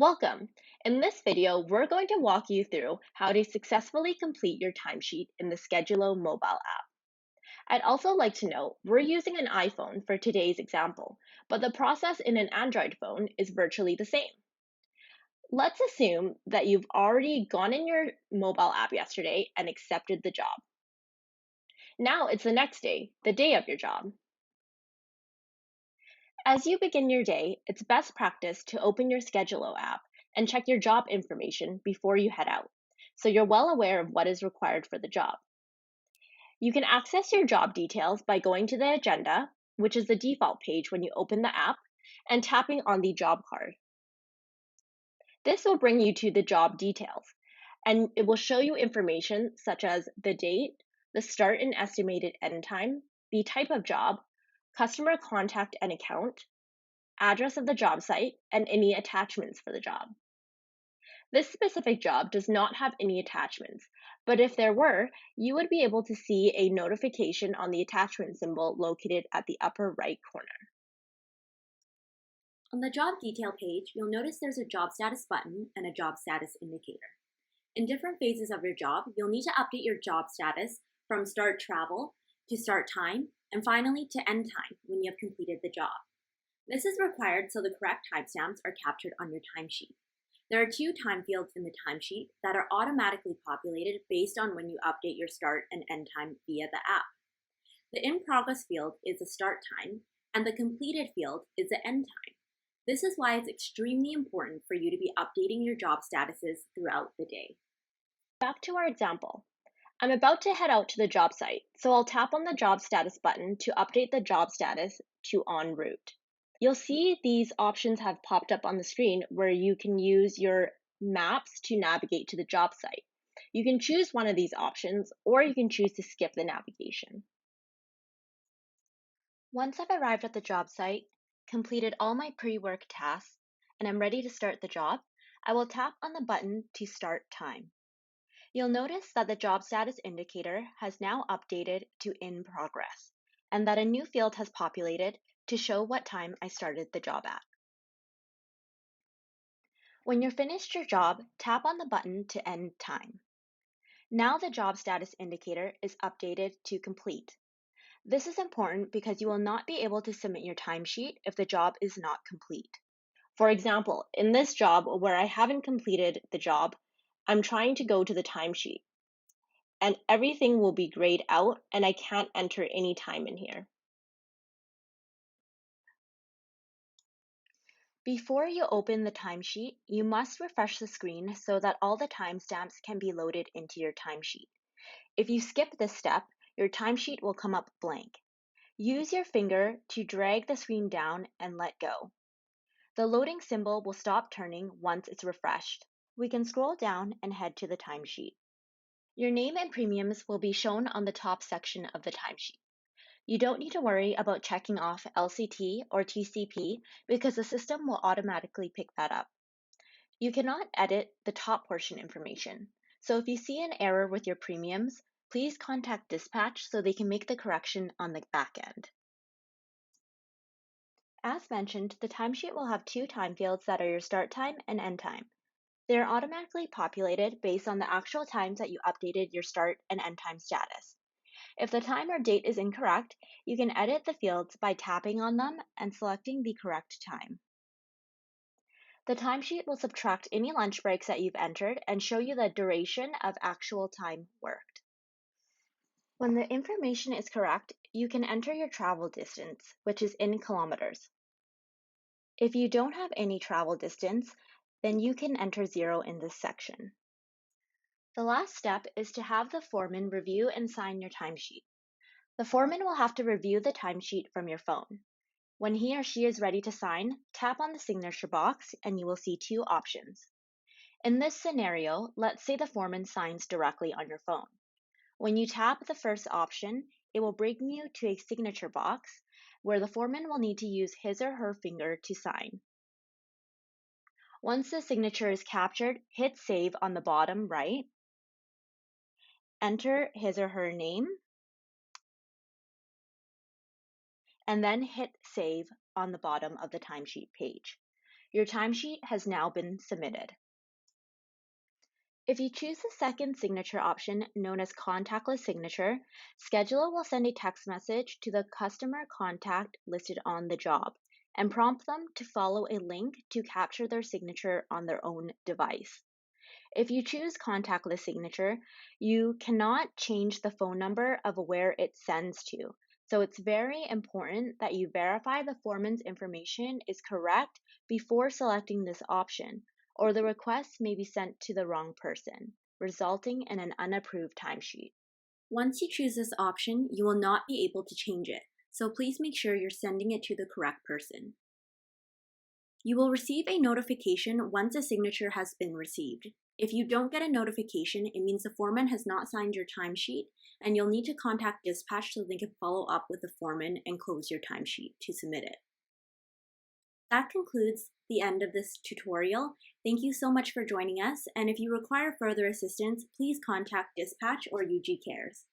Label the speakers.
Speaker 1: Welcome! In this video, we're going to walk you through how to successfully complete your timesheet in the Skedulo mobile app. I'd also like to note we're using an iPhone for today's example, but the process in an Android phone is virtually the same. Let's assume that you've already gone in your mobile app yesterday and accepted the job. Now it's the next day, the day of your job. As you begin your day, it's best practice to open your Schedulo app and check your job information before you head out, so you're well aware of what is required for the job. You can access your job details by going to the agenda, which is the default page when you open the app, and tapping on the job card. This will bring you to the job details, and it will show you information such as the date, the start and estimated end time, the type of job, customer contact and account, address of the job site, and any attachments for the job. This specific job does not have any attachments, but if there were, you would be able to see a notification on the attachment symbol located at the upper right corner.
Speaker 2: On the job detail page, you'll notice there's a job status button and a job status indicator. In different phases of your job, you'll need to update your job status from start travel to start time, and finally to end time when you have completed the job. This is required so the correct timestamps are captured on your timesheet. There are two time fields in the timesheet that are automatically populated based on when you update your start and end time via the app. The in progress field is the start time, and the completed field is the end time. This is why it's extremely important for you to be updating your job statuses throughout the day.
Speaker 1: Back to our example. I'm about to head out to the job site, so I'll tap on the job status button to update the job status to en route. You'll see these options have popped up on the screen where you can use your maps to navigate to the job site. You can choose one of these options, or you can choose to skip the navigation. Once I've arrived at the job site, completed all my pre-work tasks, and I'm ready to start the job, I will tap on the button to start time. You'll notice that the job status indicator has now updated to in progress, and that a new field has populated to show what time I started the job at. When you're finished your job, tap on the button to end time. Now the job status indicator is updated to complete. This is important because you will not be able to submit your timesheet if the job is not complete. For example, in this job where I haven't completed the job, I'm trying to go to the timesheet, and everything will be grayed out and I can't enter any time in here. Before you open the timesheet, you must refresh the screen so that all the timestamps can be loaded into your timesheet. If you skip this step, your timesheet will come up blank. Use your finger to drag the screen down and let go. The loading symbol will stop turning once it's refreshed. We can scroll down and head to the timesheet. Your name and premiums will be shown on the top section of the timesheet. You don't need to worry about checking off LCT or TCP because the system will automatically pick that up. You cannot edit the top portion information, so if you see an error with your premiums, please contact dispatch so they can make the correction on the back end. As mentioned, the timesheet will have two time fields that are your start time and end time. They are automatically populated based on the actual times that you updated your start and end time status. If the time or date is incorrect, you can edit the fields by tapping on them and selecting the correct time. The timesheet will subtract any lunch breaks that you've entered and show you the duration of actual time worked. When the information is correct, you can enter your travel distance, which is in kilometers. If you don't have any travel distance, then you can enter 0 in this section. The last step is to have the foreman review and sign your timesheet. The foreman will have to review the timesheet from your phone. When he or she is ready to sign, tap on the signature box and you will see two options. In this scenario, let's say the foreman signs directly on your phone. When you tap the first option, it will bring you to a signature box where the foreman will need to use his or her finger to sign. Once the signature is captured, hit save on the bottom right, enter his or her name, and then hit save on the bottom of the timesheet page. Your timesheet has now been submitted. If you choose the second signature option, known as contactless signature, Skedulo will send a text message to the customer contact listed on the job and prompt them to follow a link to capture their signature on their own device. If you choose contactless signature, you cannot change the phone number of where it sends to. So it's very important that you verify the foreman's information is correct before selecting this option, or the request may be sent to the wrong person, resulting in an unapproved timesheet.
Speaker 2: Once you choose this option, you will not be able to change it, so please make sure you're sending it to the correct person. You will receive a notification once a signature has been received. If you don't get a notification, it means the foreman has not signed your timesheet, and you'll need to contact dispatch so they can follow up with the foreman and close your timesheet to submit it. That concludes the end of this tutorial. Thank you so much for joining us, and if you require further assistance, please contact dispatch or UG Cares.